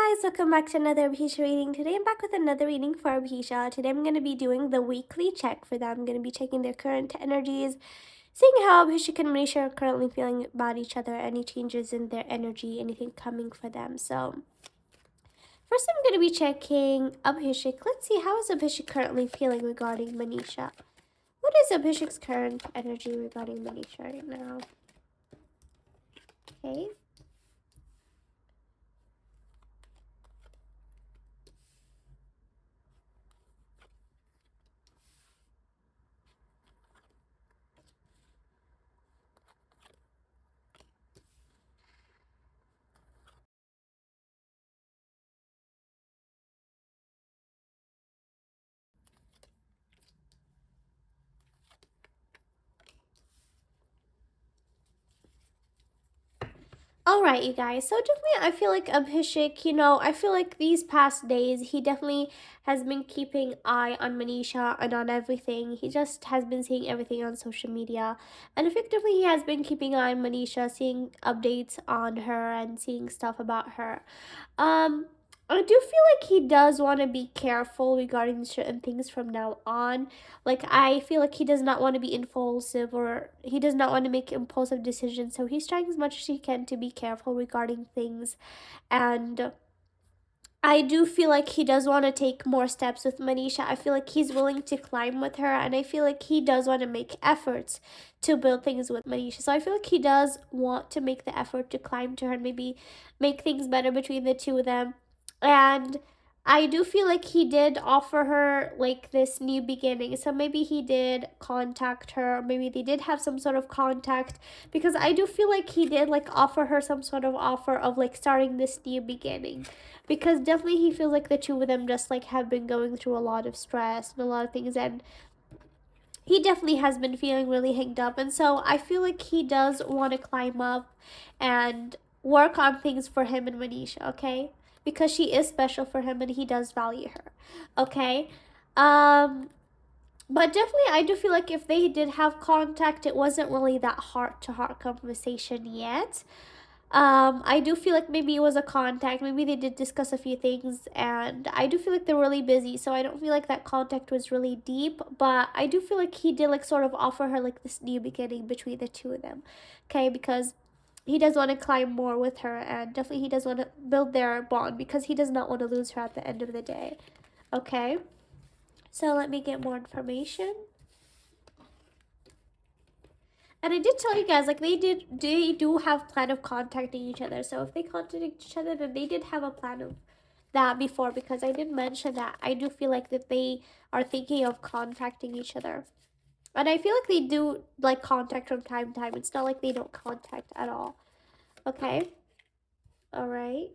guys, welcome back to another Abhisha reading. Today I'm back with another reading for Abhisha. Today I'm going to be doing the weekly check for them. I'm going to be checking their current energies, seeing how Abhishek and Manisha are currently feeling about each other, any changes in their energy, anything coming for them. So first I'm going to be checking Abhishek. Let's see, how is Abhishek currently feeling regarding Manisha? What is Abhishek's current energy regarding Manisha right now? Okay. All right, you guys. So definitely, I feel like Abhishek, I feel like these past days, he definitely has been keeping eye on Manisha and on everything. He just has been seeing everything on social media. And effectively, he has been keeping eye on Manisha, seeing updates on her and seeing stuff about her. Um, I do feel like he does want to be careful regarding certain things from now on. Like, I feel like he does not want to be impulsive, or he does not want to make impulsive decisions. So he's trying as much as he can to be careful regarding things. And I do feel like he does want to take more steps with Manisha. I feel like he's willing to climb with her, and I feel like he does want to make efforts to build things with Manisha. So I feel like he does want to make the effort to climb to her and maybe make things better between the two of them. And I do feel like he did offer her like this new beginning. So maybe he did contact her, maybe they did have some sort of contact, because I do feel like he did like offer her some sort of offer of like starting this new beginning, because definitely he feels like the two of them just like have been going through a lot of stress and a lot of things, and he definitely has been feeling really hanged up. And so I feel like he does want to climb up and work on things for him and Manisha, okay? Because she is special for him and he does value her, okay? Um, but definitely, I do feel like if they did have contact, it wasn't really that heart to heart conversation yet. I do feel like maybe it was a contact, maybe they did discuss a few things, and I do feel like they're really busy, so I don't feel like that contact was really deep. But I do feel like he did like sort of offer her like this new beginning between the two of them, okay? Because he does want to climb more with her, and definitely he does want to build their bond because he does not want to lose her at the end of the day, okay? So let me get more information. And I did tell you guys, like, they do have plan of contacting each other. So if they contacted each other, then they did have a plan of that before, because I did mention that I do feel like that they are thinking of contacting each other. And I feel like they do like contact from time to time. It's not like they don't contact at all. Okay. All right.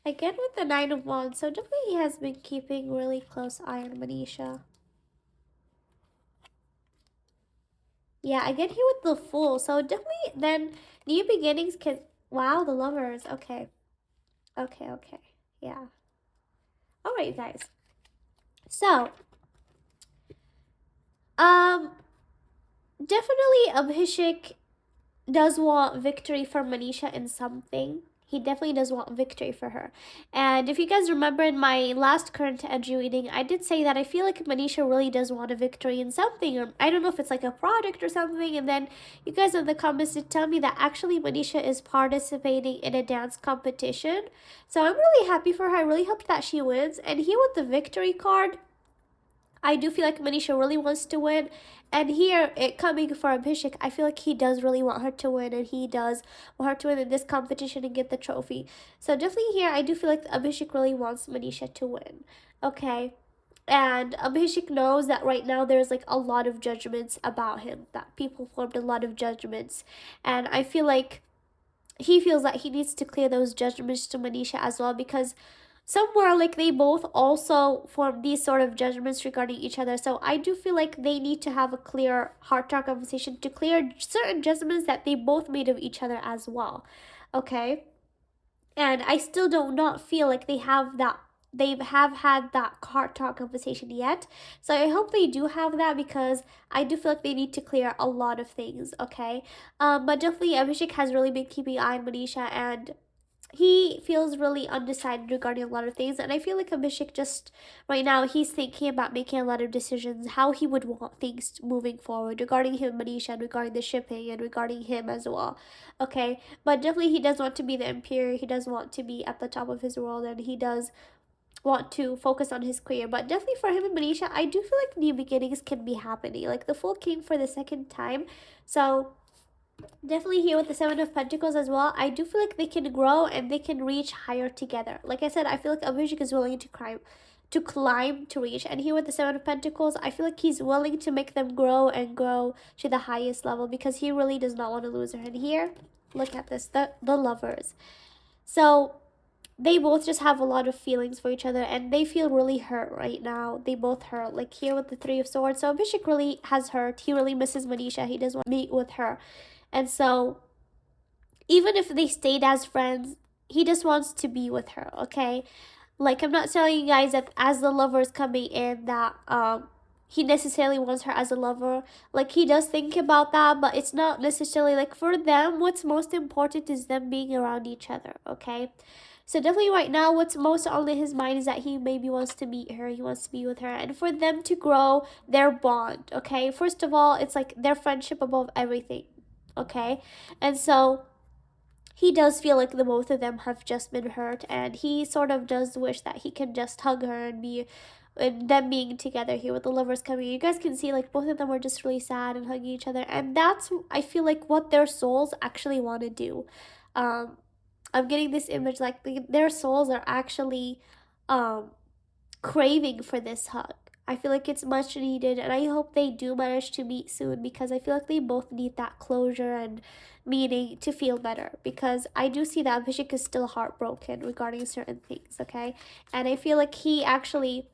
Again with the Nine of Wands, so definitely he has been keeping really close eye on Manisha. Yeah, again here with the Fool, so definitely then new beginnings can. Wow, the Lovers. Okay, okay, yeah. All right, guys. So, um, definitely Abhishek does want victory for Manisha in something. He definitely does want victory for her. And if you guys remember in my last current energy reading, I did say that I feel like Manisha really does want a victory in something. Or I don't know if it's like a product or something. And then you guys in the comments did tell me that actually Manisha is participating in a dance competition. So I'm really happy for her. I really hope that she wins. And here with the victory card, I do feel like Manisha really wants to win. And here, it coming for Abhishek, I feel like he does really want her to win, and he does want her to win in this competition and get the trophy. So definitely here, I do feel like Abhishek really wants Manisha to win. Okay. And Abhishek knows that right now there's like a lot of judgments about him, that people formed a lot of judgments. And I feel like he feels that he needs to clear those judgments to Manisha as well, because somewhere like they both also form these sort of judgments regarding each other. So I do feel like they need to have a clear heart talk conversation to clear certain judgments that they both made of each other as well, okay? And I still do not feel like they have that they have had that heart talk conversation yet. So I hope they do have that, because I do feel like they need to clear a lot of things, okay? But definitely Abhishek has really been keeping an eye on Manisha, and he feels really undecided regarding a lot of things. And I feel like Abhishek just right now he's thinking about making a lot of decisions, how he would want things moving forward regarding him, Manisha, and regarding the shipping, and regarding him as well. Okay, but definitely he does want to be the emperor. He does want to be at the top of his world, and he does want to focus on his career. But definitely for him and Manisha, I do feel like new beginnings can be happening. Like the Fool came for the second time, so definitely here with the Seven of Pentacles as well, I do feel like they can grow and they can reach higher together. Like I said, I feel like Abhishek is willing to climb to reach, and here with the Seven of Pentacles, I feel like he's willing to make them grow and grow to the highest level, because he really does not want to lose her. And here, look at this, the lovers. So they both just have a lot of feelings for each other, and they feel really hurt right now. They both hurt, like here with the Three of Swords. So Abhishek really has hurt. He really misses Manisha. He doesn't want to meet with her. And so even if they stayed as friends, he just wants to be with her, okay? Like, I'm not telling you guys that as the lover is coming in that he necessarily wants her as a lover. Like, he does think about that, but it's not necessarily like for them. What's most important is them being around each other, okay? So definitely right now, what's most on his mind is that he maybe wants to meet her, he wants to be with her, and for them to grow their bond, okay? First of all, it's like their friendship above everything, okay? And so he does feel like the both of them have just been hurt, and he sort of does wish that he can just hug her and be, and them being together here with the lovers coming. You guys can see like both of them are just really sad and hugging each other, and that's, I feel like, what their souls actually want to do. I'm getting this image like their souls are actually um craving for this hug. I feel like it's much needed, and I hope they do manage to meet soon, because I feel like they both need that closure and meaning to feel better. Because I do see that Abhishek is still heartbroken regarding certain things, okay? And I feel like he actually,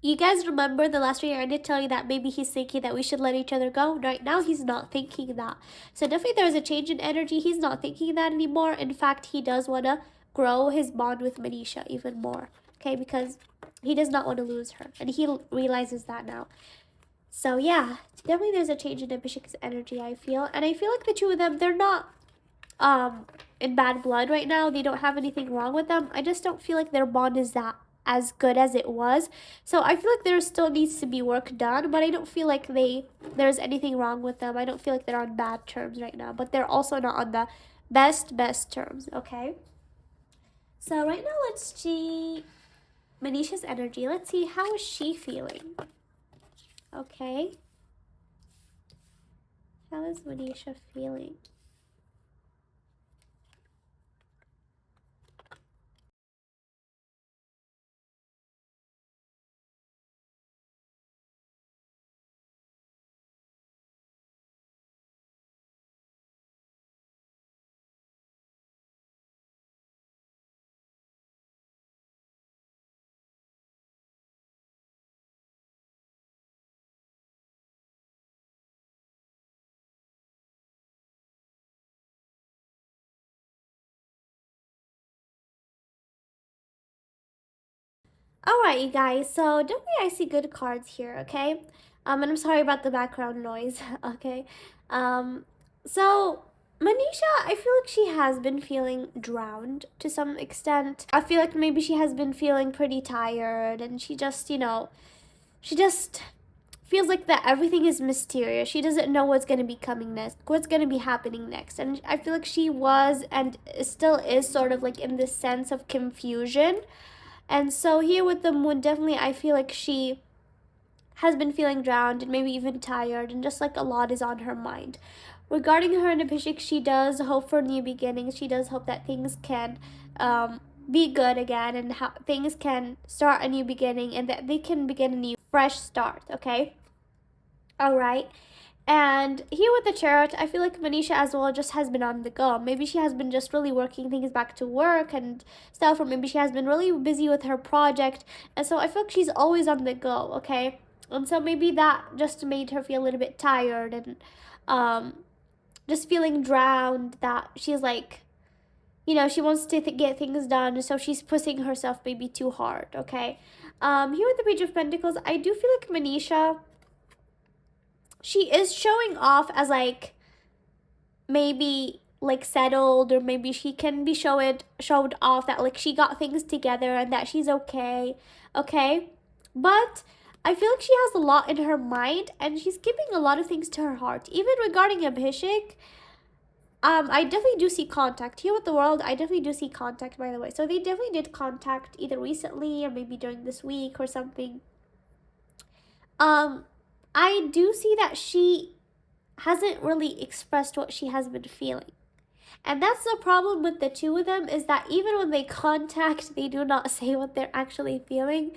you guys remember the last year I did tell you that maybe he's thinking that we should let each other go. Right now, he's not thinking that. So definitely there's a change in energy. He's not thinking that anymore. In fact, he does want to grow his bond with Manisha even more. Okay, because he does not want to lose her. And he realizes that now. So yeah, definitely there's a change in Abhishek's energy, I feel. And I feel like the two of them, they're not in bad blood right now. They don't have anything wrong with them. I just don't feel like their bond is that as good as it was. So I feel like there still needs to be work done, but I don't feel like there's anything wrong with them. I don't feel like they're on bad terms right now, but they're also not on the best terms, okay? So right now, let's see Manisha's energy. Let's see, how is she feeling? Okay. How is Manisha feeling? Alright, you guys, so definitely I see good cards here, okay? And I'm sorry about the background noise, okay? Um, so Manisha, I feel like she has been feeling drowned to some extent. I feel like maybe she has been feeling pretty tired, and she just, she just feels like that everything is mysterious. She doesn't know what's going to be coming next, what's going to be happening next. And I feel like she was and still is sort of like in this sense of confusion. And so here with the moon, definitely I feel like she has been feeling drowned and maybe even tired, and just like a lot is on her mind. Regarding her and Abhishek, she does hope for new beginnings. She does hope that things can be good again, and how things can start a new beginning, and that they can begin a new fresh start, okay? All right. And here with the Chariot, I feel like Manisha as well just has been on the go. Maybe she has been just really working things back to work and stuff, or maybe she has been really busy with her project. And so I feel like she's always on the go, okay? And so maybe that just made her feel a little bit tired and just feeling drowned, that she's like, she wants to get things done, so she's pushing herself maybe too hard, okay? Here with the Page of Pentacles, I do feel like Manisha, she is showing off as like maybe like settled, or maybe she can be showed off that like she got things together and that she's okay, okay? But I feel like she has a lot in her mind and she's keeping a lot of things to her heart. Even regarding Abhishek, I definitely do see contact. Here with the World, I definitely do see contact, by the way. So they definitely did contact either recently or maybe during this week or something. I do see that she hasn't really expressed what she has been feeling. And that's the problem with the two of them, is that even when they contact, they do not say what they're actually feeling.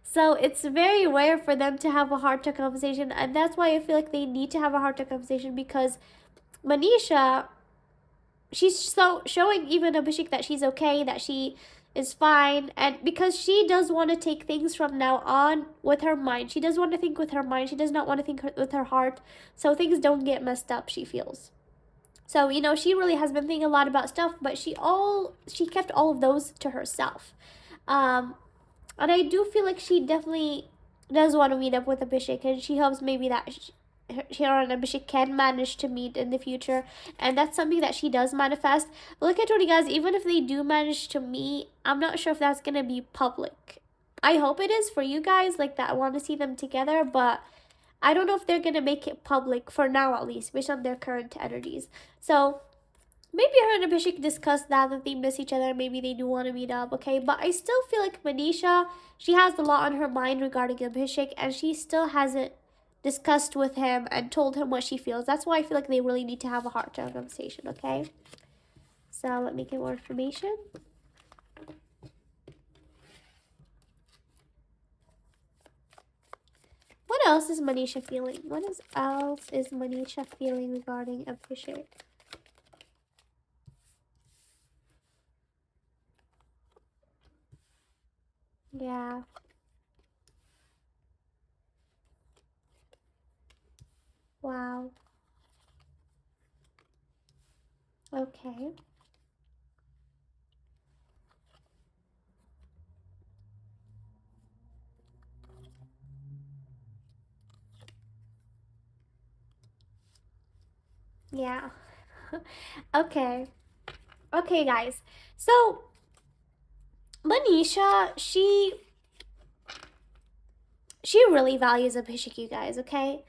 So it's very rare for them to have a heart-to-heart conversation. And that's why I feel like they need to have a heart-to-heart conversation, because Manisha, she's so showing even Abhishek that she's okay, that she is fine, and because she does want to take things from now on with her mind. She does want to think with her mind. She does not want to think with her heart, so things don't get messed up, she feels. So, she really has been thinking a lot about stuff, but she kept all of those to herself. And I do feel like she definitely does want to meet up with Abhishek, and she hopes maybe that she and Abhishek can manage to meet in the future, and that's something that she does manifest. But like I told you guys, even if they do manage to meet, I'm not sure if that's gonna be public. I hope it is for you guys, like that I want to see them together, but I don't know if they're gonna make it public for now, at least based on their current energies. So maybe her and Abhishek discussed that they miss each other. Maybe they do want to meet up, okay? But I still feel like Manisha, she has a lot on her mind regarding Abhishek, and she still hasn't discussed with him and told him what she feels. That's why I feel like they really need to have a heart-to-heart conversation, okay? So let me get more information. What else is Manisha feeling? What else is Manisha feeling regarding Abhishek? Yeah. Wow. Okay. Yeah. Okay. Okay, guys. So, Manisha, she really values Abhishek, you guys, okay?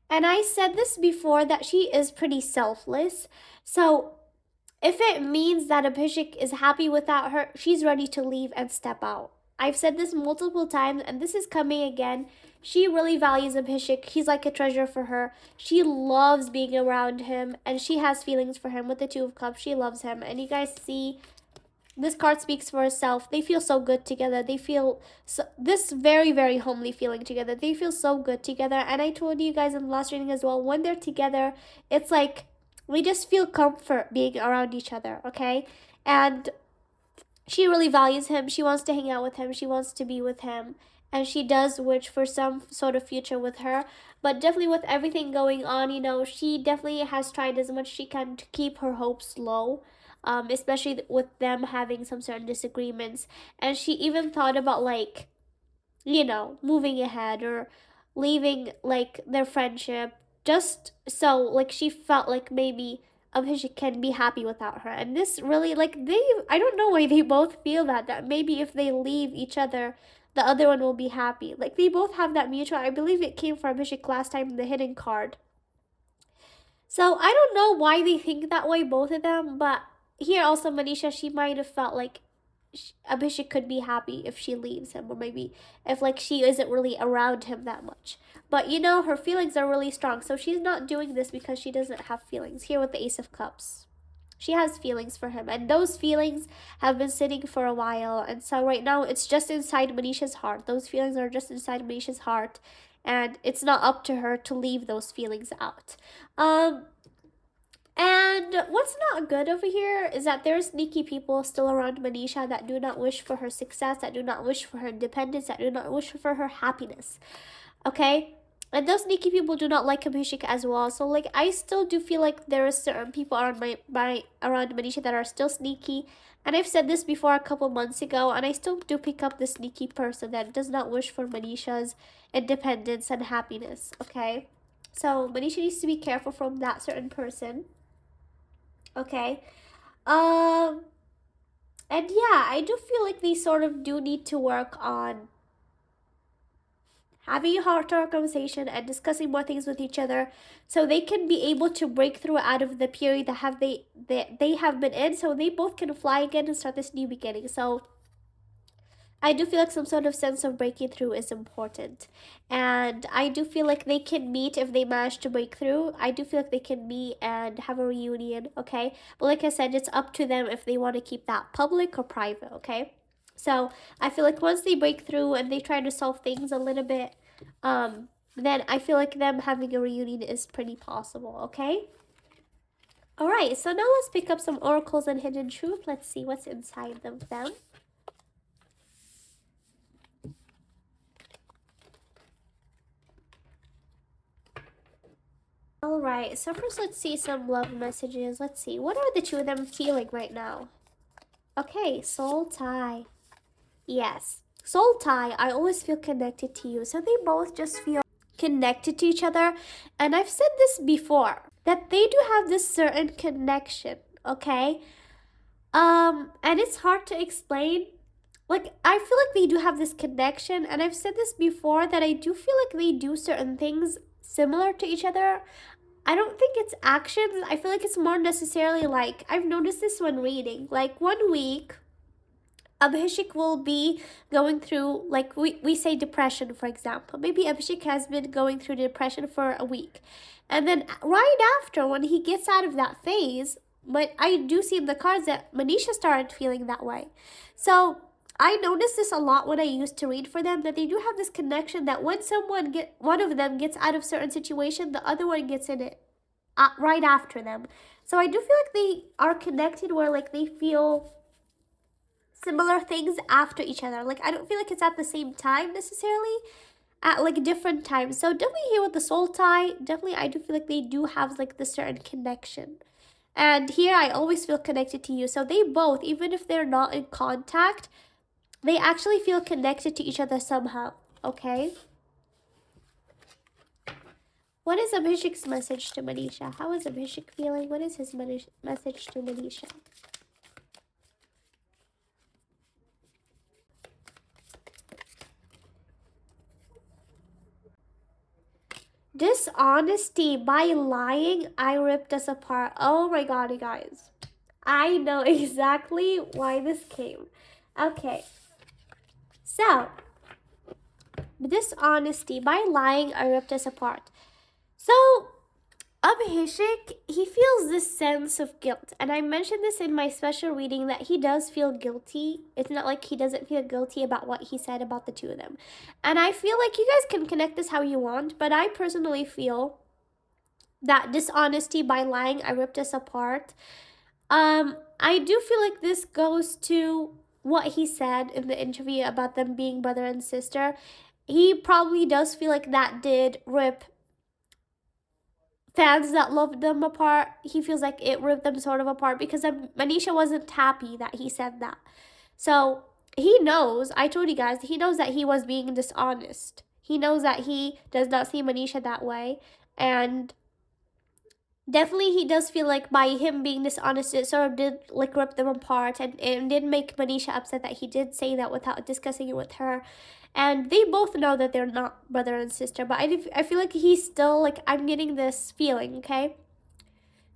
And I said this before, that she is pretty selfless. So, if it means that Abhishek is happy without her, she's ready to leave and step out. I've said this multiple times, and this is coming again. She really values Abhishek. He's like a treasure for her. She loves being around him, and she has feelings for him with the Two of Cups. She loves him. And you guys see, this card speaks for itself. They feel so good together. They feel this very, very homely feeling together. They feel so good together. And I told you guys in the last reading as well, when they're together, it's like we just feel comfort being around each other, okay? And she really values him. She wants to hang out with him. She wants to be with him. And she does wish for some sort of future with her. But definitely with everything going on, she definitely has tried as much as she can to keep her hopes low. Especially with them having some certain disagreements. And she even thought about, like, moving ahead or leaving, like, their friendship, just so, like, she felt like maybe Abhishek can be happy without her. And this really, like, I don't know why they both feel that maybe if they leave each other, the other one will be happy. Like, they both have that mutual, I believe it came from Abhishek last time in the hidden card. So I don't know why they think that way, both of them, but here also Manisha, she might have felt like Abhishek could be happy if she leaves him, or maybe if like she isn't really around him that much. But her feelings are really strong, so she's not doing this because she doesn't have feelings. Here with the Ace of Cups, she has feelings for him, and those feelings have been sitting for a while, and so right now it's just inside Manisha's heart. Those feelings are just inside Manisha's heart, and it's not up to her to leave those feelings out. And what's not good over here is that there's sneaky people still around Manisha that do not wish for her success, that do not wish for her independence, that do not wish for her happiness. Okay? And those sneaky people do not like Abhishek as well. So like I still do feel like there are certain people around my around Manisha that are still sneaky. And I've said this before a couple months ago, and I still do pick up the sneaky person that does not wish for Manisha's independence and happiness. Okay, so Manisha needs to be careful from that certain person. Okay, um, and yeah, I do feel like they sort of do need to work on having a heart-to-heart conversation and discussing more things with each other, so they can be able to break through out of the period that they have been in, so they both can fly again and start this new beginning. So I do feel like some sort of sense of breaking through is important. And I do feel like they can meet if they manage to break through. I do feel like they can meet and have a reunion, okay? But like I said, it's up to them if they want to keep that public or private, okay? So I feel like once they break through and they try to solve things a little bit, then I feel like them having a reunion is pretty possible, okay? Alright, so now let's pick up some oracles and hidden truth. Let's see what's inside of them. Alright, so first let's see some love messages. Let's see, what are the two of them feeling right now? Okay, soul tie. Yes, soul tie, I always feel connected to you. So they both just feel connected to each other. And I've said this before, that they do have this certain connection, okay? And it's hard to explain. Like, I feel like they do have this connection, and I've said this before, that I do feel like they do certain things similar to each other. I don't think it's actions. I feel like it's more necessarily like, I've noticed this when reading. Like, one week, Abhishek will be going through, like, we say depression, for example. Maybe Abhishek has been going through depression for a week. And then right after, when he gets out of that phase, but I do see in the cards that Manisha started feeling that way. So I noticed this a lot when I used to read for them, that they do have this connection that when one of them gets out of certain situation, the other one gets in it right after them. So I do feel like they are connected, where like they feel similar things after each other. Like, I don't feel like it's at the same time necessarily, at like different times. So definitely here with the soul tie, definitely I do feel like they do have like this certain connection. And here I always feel connected to you. So they both, even if they're not in contact, they actually feel connected to each other somehow, okay? What is Abhishek's message to Manisha? How is Abhishek feeling? What is his message to Manisha? Dishonesty. By lying, I ripped us apart. Oh my god, you guys. I know exactly why this came. Okay. So, dishonesty. By lying, I ripped us apart. So, Abhishek, he feels this sense of guilt. And I mentioned this in my special reading, that he does feel guilty. It's not like he doesn't feel guilty about what he said about the two of them. And I feel like you guys can connect this how you want, but I personally feel that dishonesty, by lying, I ripped us apart. I do feel like this goes to what he said in the interview about them being brother and sister. He probably does feel like that did rip fans that loved them apart. He feels like it ripped them sort of apart, because Manisha wasn't happy that he said that. So he knows, I told you guys, he knows that he was being dishonest. He knows that he does not see Manisha that way. And definitely he does feel like by him being dishonest, it sort of did like rip them apart, and it did make Manisha upset that he did say that without discussing it with her. And they both know that they're not brother and sister, but I feel like he's still like, I'm getting this feeling, okay?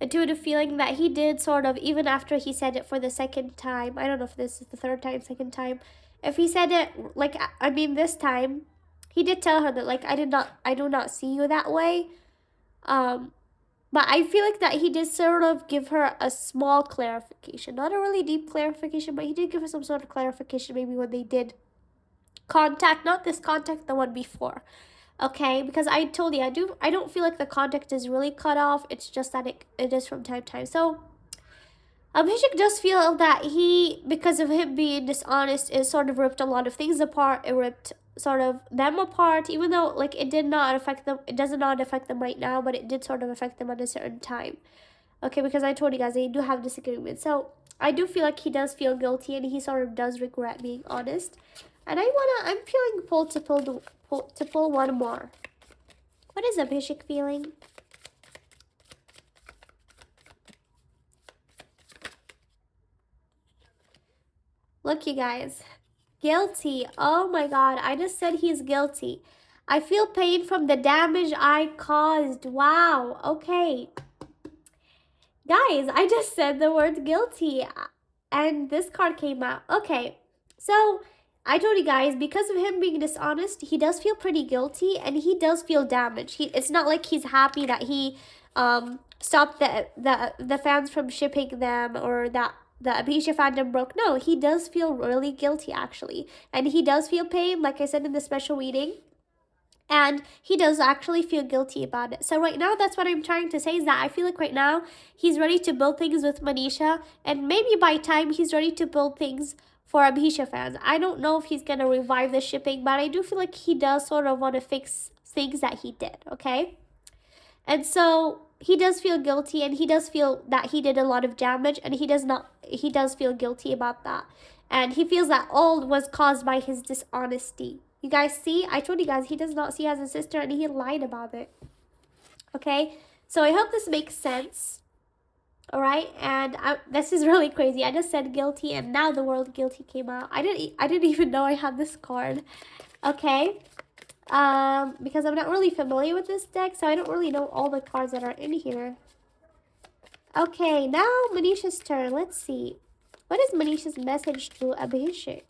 Intuitive feeling that he did sort of, even after he said it for the second time, I don't know if this is the third time, second time, if he said it, like, I mean, this time, he did tell her that, like, I do not see you that way. But I feel like that he did sort of give her a small clarification. Not a really deep clarification, but he did give her some sort of clarification, maybe when they did contact, not this contact, the one before. Okay, because I told you, I don't feel like the contact is really cut off. It's just that it is from time to time. So Abhishek does feel that he, because of him being dishonest, is sort of ripped a lot of things apart. It ripped sort of them apart, even though like it did not affect them. It does not affect them right now, but it did sort of affect them at a certain time. Okay, because I told you guys they do have disagreements. So I do feel like he does feel guilty, and he sort of does regret being honest. And I'm feeling pulled to pull one more. What is Abhishek feeling? Look, you guys. Guilty. Oh my god, I just said he's guilty. I feel pain from the damage I caused. Wow, okay. Guys, I just said the word guilty and this card came out. Okay, so I told you guys, because of him being dishonest, he does feel pretty guilty and he does feel damaged. It's not like he's happy that he stopped the fans from shipping them, or that the Abhisha fandom broke. No, he does feel really guilty actually. And he does feel pain, like I said in the special reading. And he does actually feel guilty about it. So right now, that's what I'm trying to say, is that I feel like right now he's ready to build things with Manisha, and maybe by time he's ready to build things for Abhisha fans. I don't know if he's gonna revive the shipping, but I do feel like he does sort of want to fix things that he did, okay? And so he does feel guilty, and he does feel that he did a lot of damage, and he does feel guilty about that. And he feels that all was caused by his dishonesty. You guys see? I told you guys he does not see as a sister, and he lied about it. Okay? So I hope this makes sense. Alright? And this is really crazy. I just said guilty, and now the word guilty came out. I didn't even know I had this card. Okay? Because I'm not really familiar with this deck, so I don't really know all the cards that are in here. Okay, now Manisha's turn. Let's see. What is Manisha's message to Abhishek?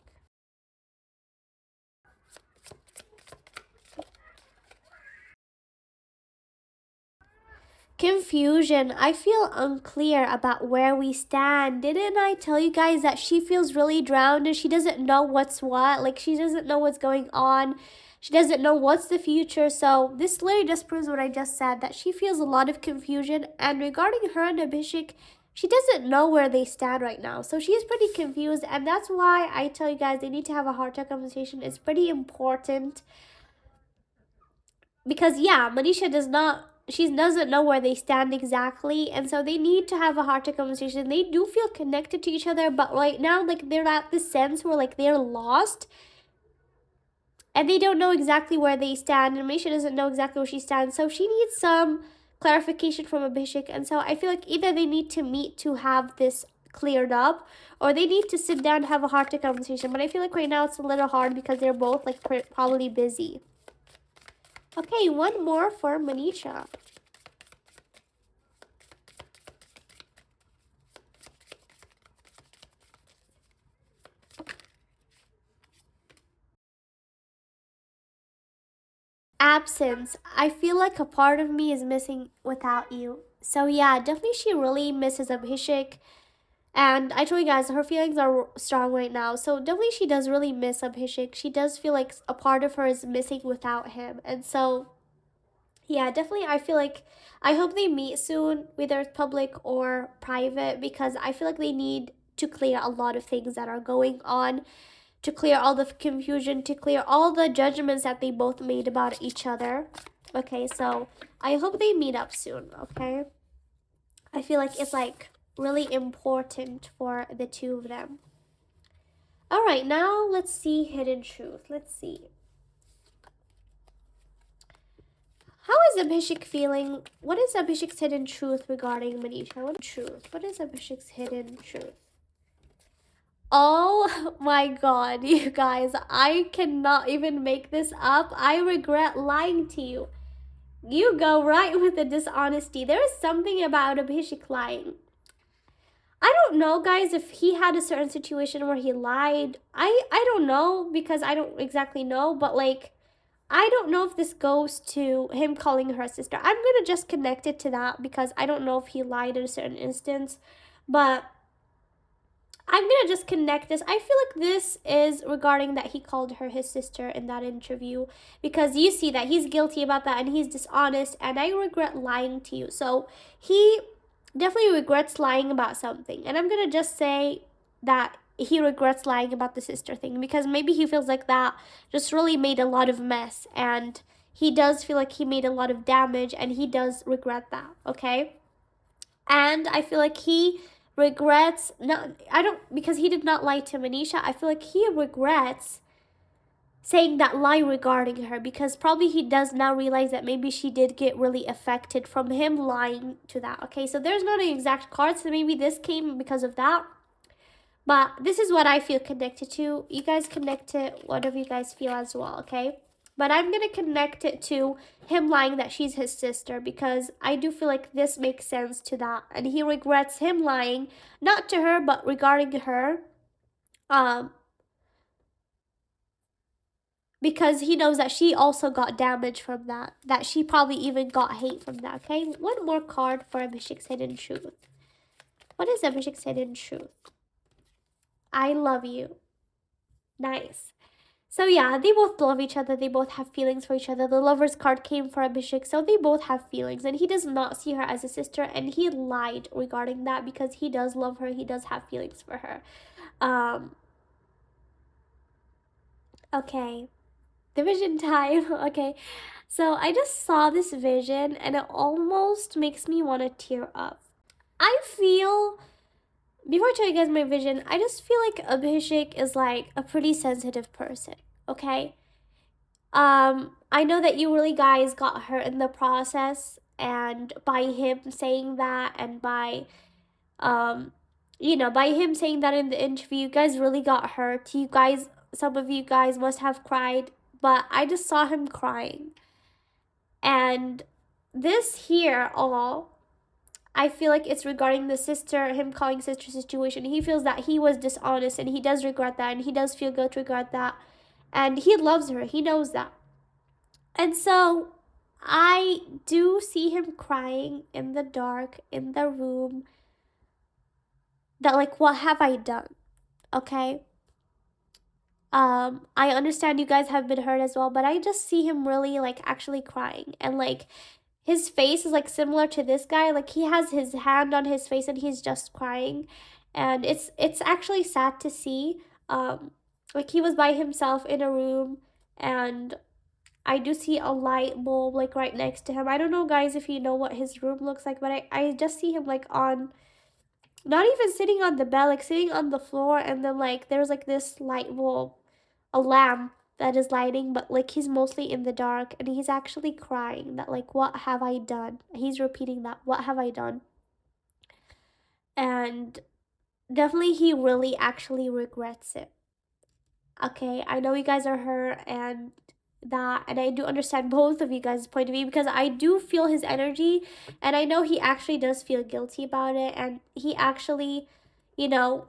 Confusion. I feel unclear about where we stand. Didn't I tell you guys that she feels really drowned and she doesn't know what's what? Like, she doesn't know what's going on. She doesn't know what's the future. So this literally just proves what I just said, that she feels a lot of confusion. And regarding her and Abhishek, she doesn't know where they stand right now. So she's pretty confused. And that's why I tell you guys they need to have a heart-to-heart conversation. It's pretty important. Because, yeah, Manisha she doesn't know where they stand exactly, and so they need to have a heart-to-heart conversation. They do feel connected to each other, but right now, like, they're at this sense where, like, they're lost, and they don't know exactly where they stand, and Manisha doesn't know exactly where she stands, so she needs some clarification from Abhishek. And so I feel like either they need to meet to have this cleared up, or they need to sit down and have a heart-to-heart conversation. But I feel like right now it's a little hard because they're both, like, probably busy. Okay, one more for Manisha. Absence. I feel like a part of me is missing without you. So yeah, definitely she really misses Abhishek. And I told you guys, her feelings are strong right now. So definitely she does really miss Abhishek. She does feel like a part of her is missing without him. And so yeah, definitely I feel like I hope they meet soon, whether it's public or private, because I feel like they need to clear a lot of things that are going on, to clear all the confusion, to clear all the judgments that they both made about each other. Okay, so I hope they meet up soon, okay? I feel like it's like really important for the two of them. All right, now let's see Hidden Truth. Let's see. How is Abhishek feeling? What is Abhishek's hidden truth regarding Manisha? What is Abhishek's hidden truth? Oh my god, you guys, I cannot even make this up. I regret lying to you. You go right with the dishonesty. There is something about Abhishek lying. I don't know, guys, if he had a certain situation where he lied. I don't know, because I don't exactly know, but like, I don't know if this goes to him calling her a sister. I'm going to just connect it to that because I don't know if he lied in a certain instance. But I'm going to just connect this. I feel like this is regarding that he called her his sister in that interview. Because you see that he's guilty about that and he's dishonest. And I regret lying to you. So he definitely regrets lying about something. And I'm gonna just say that he regrets lying about the sister thing, because maybe he feels like that just really made a lot of mess, and he does feel like he made a lot of damage, and he does regret that, okay? And I feel like he regrets not, I don't, because he did not lie to Manisha, I feel like he regrets saying that lie regarding her, because probably he does now realize that maybe she did get really affected from him lying to that. Okay, so there's not an exact card, so maybe this came because of that, but this is what I feel connected to. You guys connect it whatever you guys feel as well, okay? But I'm gonna connect it to him lying that she's his sister, because I do feel like this makes sense to that, and he regrets him lying, not to her but regarding her, um because he knows that she also got damage from that, that she probably even got hate from that, okay? One more card for Abhishek's hidden truth. What is Abhishek's hidden truth? I love you. Nice. So yeah, they both love each other. They both have feelings for each other. The Lover's card came for Abhishek, so they both have feelings. And he does not see her as a sister, and he lied regarding that, because he does love her. He does have feelings for her. Okay. The vision time. Okay. So I just saw this vision, and it almost makes me want to tear up. I feel, before I tell you guys my vision, I just feel like Abhishek is like a pretty sensitive person, okay? I know that you really guys got hurt in the process, and by him saying that, and by, by him saying that in the interview, you guys really got hurt. You guys, some of you guys must have cried, but I just saw him crying. And this here all, I feel like it's regarding the sister, him calling sister situation. He feels that he was dishonest, and he does regret that, and he does feel guilt regret that. And he loves her. He knows that. And so I do see him crying in the dark, in the room, that like, what have I done? Okay? I understand you guys have been hurt as well, but I just see him really like actually crying, and like his face is like similar to this guy. Like he has his hand on his face and he's just crying, and it's actually sad to see. Like he was by himself in a room, and I do see a light bulb like right next to him. I don't know, guys, if you know what his room looks like, but I just see him like on, not even sitting on the bed, like sitting on the floor, and then like there's like this light bulb, a lamp that is lighting, but like he's mostly in the dark, and he's actually crying that like, what have I done? He's repeating that, what have I done? And definitely he really actually regrets it. Okay, I know you guys are hurt, and that, and I do understand both of you guys' point of view, because I do feel his energy, and I know he actually does feel guilty about it, and he actually, you know,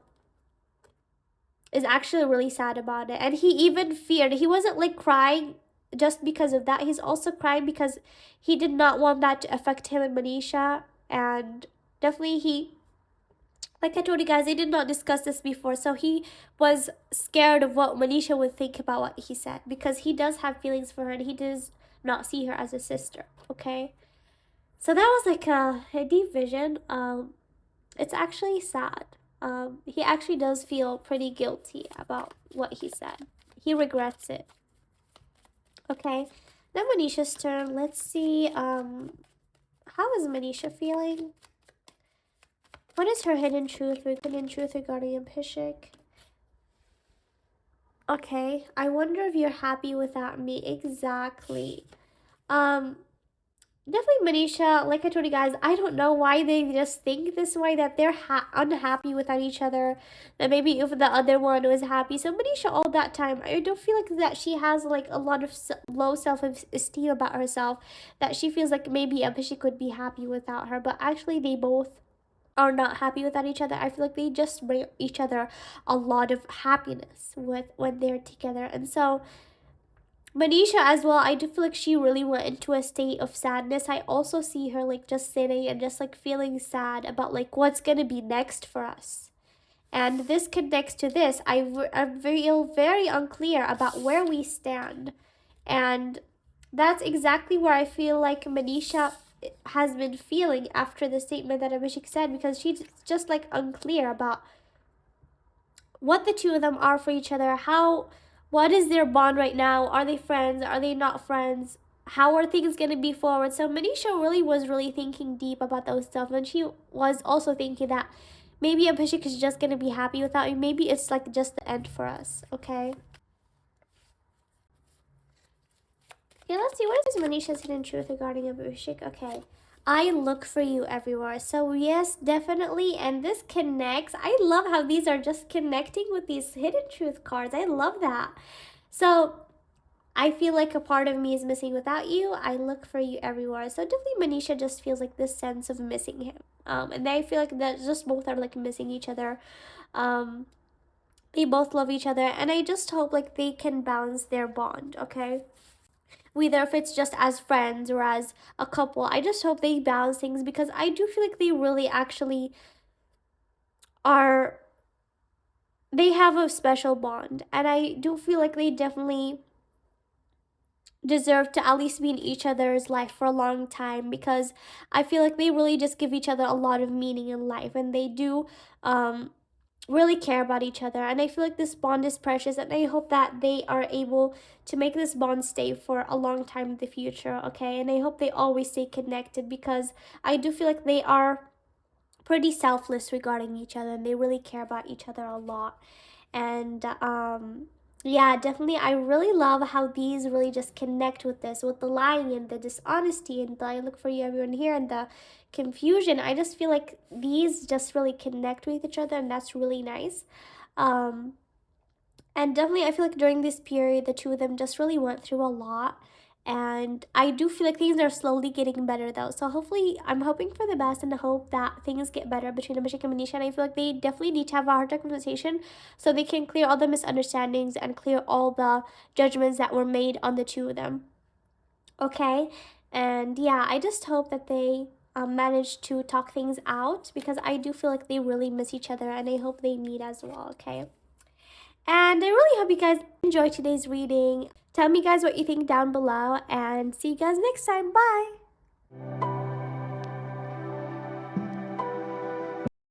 is actually really sad about it. And he even feared, he wasn't like crying just because of that, he's also crying because he did not want that to affect him and Manisha. And definitely he, like I told you guys, I did not discuss this before, so he was scared of what Manisha would think about what he said, because he does have feelings for her, and he does not see her as a sister, okay? So that was like a deep vision. It's actually sad. He actually does feel pretty guilty about what he said. He regrets it. Okay, then Manisha's turn. Let's see, how is Manisha feeling? What is her hidden truth regarding Abhishek? Okay, I wonder if you're happy without me. Exactly. Definitely Manisha, like I told you guys, I don't know why they just think this way, that they're unhappy without each other, that maybe if the other one was happy. So Manisha, all that time, I don't feel like that she has like a lot of low self-esteem about herself, that she feels like maybe Abhishek could be happy without her, but actually they both are not happy without each other. I feel like they just bring each other a lot of happiness with when they're together. And so Manisha as well, I do feel like she really went into a state of sadness. I also see her like just sitting and just like feeling sad about like what's gonna be next for us. And this connects to this. I feel very unclear about where we stand. And that's exactly where I feel like Manisha has been feeling after the statement that Abhishek said, because she's just like unclear about what the two of them are for each other. What is their bond right now? Are they friends? Are they not friends? How are things going to be forward? So Manisha really was really thinking deep about those stuff, and she was also thinking that maybe Abhishek is just going to be happy without me. Maybe it's like just the end for us. Okay. Okay, let's see. What is Manisha's hidden truth regarding Abhishek? Okay. I look for you everywhere. So, yes, definitely. And this connects. I love how these are just connecting with these hidden truth cards. I love that. So, I feel like a part of me is missing without you. I look for you everywhere. So, definitely, Manisha just feels like this sense of missing him. And they feel like that just both are like missing each other. Um, they both love each other. And I just hope like they can balance their bond, okay? Whether if it's just as friends or as a couple. I just hope they balance things, because I do feel like they really actually are, they have a special bond, and I do feel like they definitely deserve to at least be in each other's life for a long time, because I feel like they really just give each other a lot of meaning in life, and they do um really care about each other. And I feel like this bond is precious, and I hope that they are able to make this bond stay for a long time in the future, okay? And I hope they always stay connected, because I do feel like they are pretty selfless regarding each other, and they really care about each other a lot. And yeah, definitely, I really love how these really just connect with this, with the lying and the dishonesty and the I look for you everyone here and the confusion. I just feel like these just really connect with each other, and that's really nice. um and definitely, I feel like during this period, the two of them just really went through a lot. And I do feel like things are slowly getting better, though. So hopefully, I'm hoping for the best and hope that things get better between Abhishek and Manisha. And I feel like they definitely need to have a heart to conversation, so they can clear all the misunderstandings and clear all the judgments that were made on the two of them. Okay? And yeah, I just hope that they manage to talk things out, because I do feel like they really miss each other, and I hope they meet as well. Okay? And I really hope you guys enjoyed today's reading. Tell me guys what you think down below, and see you guys next time. Bye!